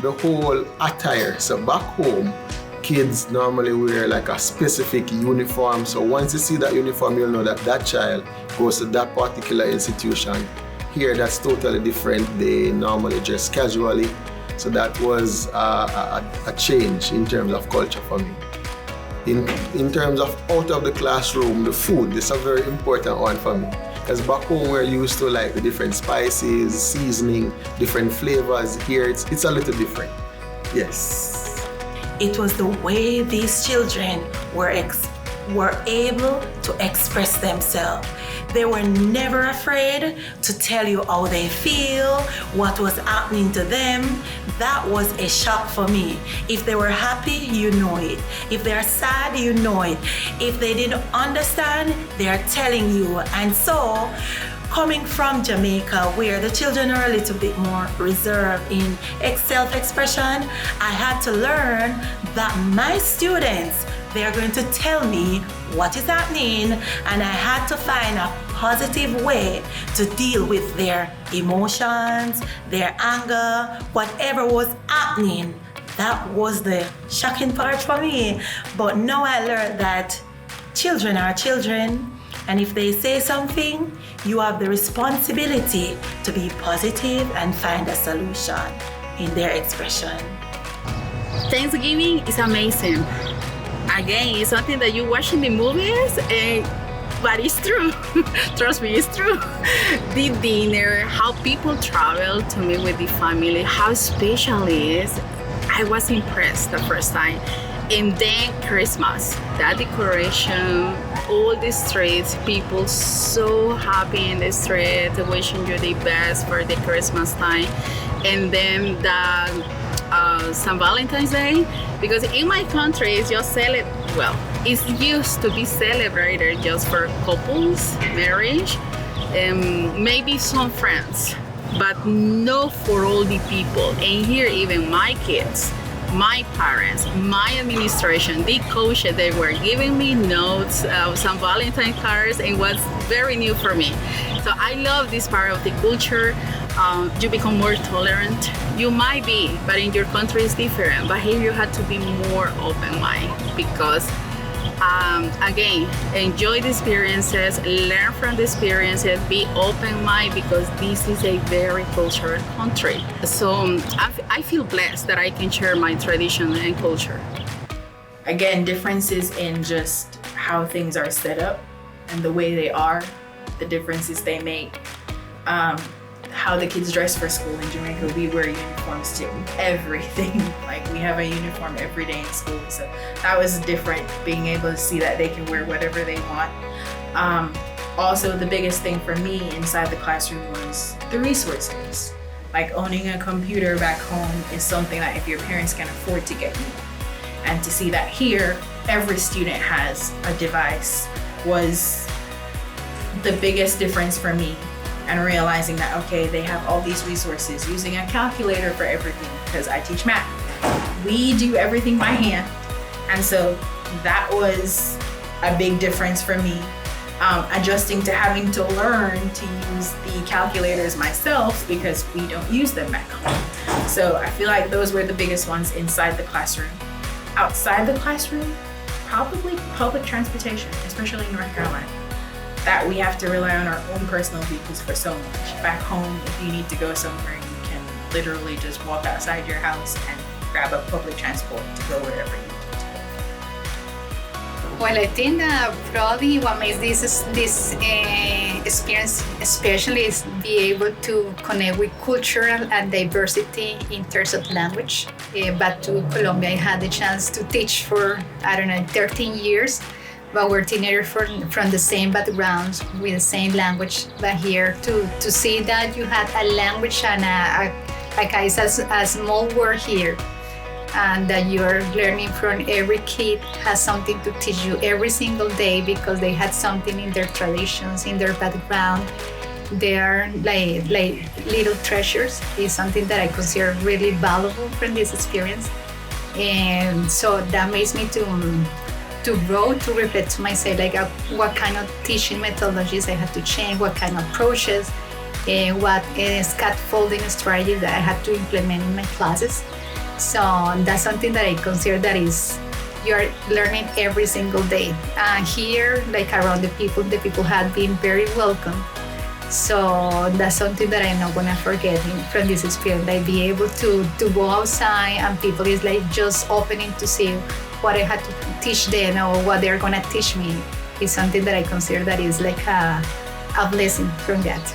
the whole attire. So back home, kids normally wear like a specific uniform. So once you see that uniform, you'll know that that child goes to that particular institution. Here, that's totally different. They normally dress casually. So that was a change in terms of culture for me. In terms of out of the classroom, the food, this is a very important one for me. Because back home we're used to like the different spices, seasoning, different flavors. Here it's a little different. Yes. It was the way these children were able to express themselves. They were never afraid to tell you how they feel, what was happening to them. That was a shock for me. If they were happy, you know it. If they are sad, you know it. If they didn't understand, they are telling you. And so, coming from Jamaica, where the children are a little bit more reserved in self-expression, I had to learn that my students, they are going to tell me what is happening, and I had to find a positive way to deal with their emotions, their anger, whatever was happening. That was the shocking part for me. But now I learned that children are children, and if they say something, you have the responsibility to be positive and find a solution in their expression. Thanksgiving is amazing. Again, it's something that you watch in the movies, but it's true. Trust me, it's true. The dinner, how people travel to meet with the family, how special it is. I was impressed the first time. And then Christmas, that decoration, all the streets, people so happy in the street, wishing you the best for the Christmas time. And then the St. Valentine's Day, because in my country it's just it's used to be celebrated just for couples, marriage, and maybe some friends, but not for all the people. And here even my kids, my parents, my administration, the coaches, they were giving me notes, some Valentine cards, and it was very new for me. So I love this part of the culture. You become more tolerant. You might be, but in your country it's different. But here you have to be more open-minded because, again, enjoy the experiences, learn from the experiences, be open-minded because this is a very cultural country. So I feel blessed that I can share my tradition and culture. Again, differences in just how things are set up and the way they are, the differences they make. How the kids dress for school in Jamaica, we wear uniforms to everything. Like we have a uniform every day in school. So that was different, being able to see that they can wear whatever they want. Also, the biggest thing for me inside the classroom was the resources. Like owning a computer back home is something that if your parents can afford to get you. And to see that here, every student has a device was the biggest difference for me. And realizing that, okay, they have all these resources, using a calculator for everything, because I teach math. We do everything by hand. And so that was a big difference for me. Adjusting to having to learn to use the calculators myself because we don't use them back home. So I feel like those were the biggest ones inside the classroom. Outside the classroom, probably public transportation, especially in North Carolina. That we have to rely on our own personal vehicles for so much. Back home, if you need to go somewhere, you can literally just walk outside your house and grab a public transport to go wherever you need to go. Well, I think that probably what makes this experience especially is be able to connect with cultural and diversity in terms of language. Back to Colombia, I had the chance to teach for, 13 years. But we're teenagers from the same backgrounds with the same language. But here to see that you had a language and a small word here, and that you're learning from every kid has something to teach you every single day because they had something in their traditions, in their background. They are like little treasures. Is something that I consider really valuable from this experience, and so that makes me to grow, to reflect to myself, like what kind of teaching methodologies I had to change, what kind of approaches, what scaffolding strategies that I had to implement in my classes. So that's something that I consider that is you're learning every single day. Here, like around the people have been very welcome. So that's something that I'm not gonna forget from this experience. Like be able to go outside and people is like just opening to see what I had to teach them or what they're gonna teach me. Is something that I consider that is like a blessing from that.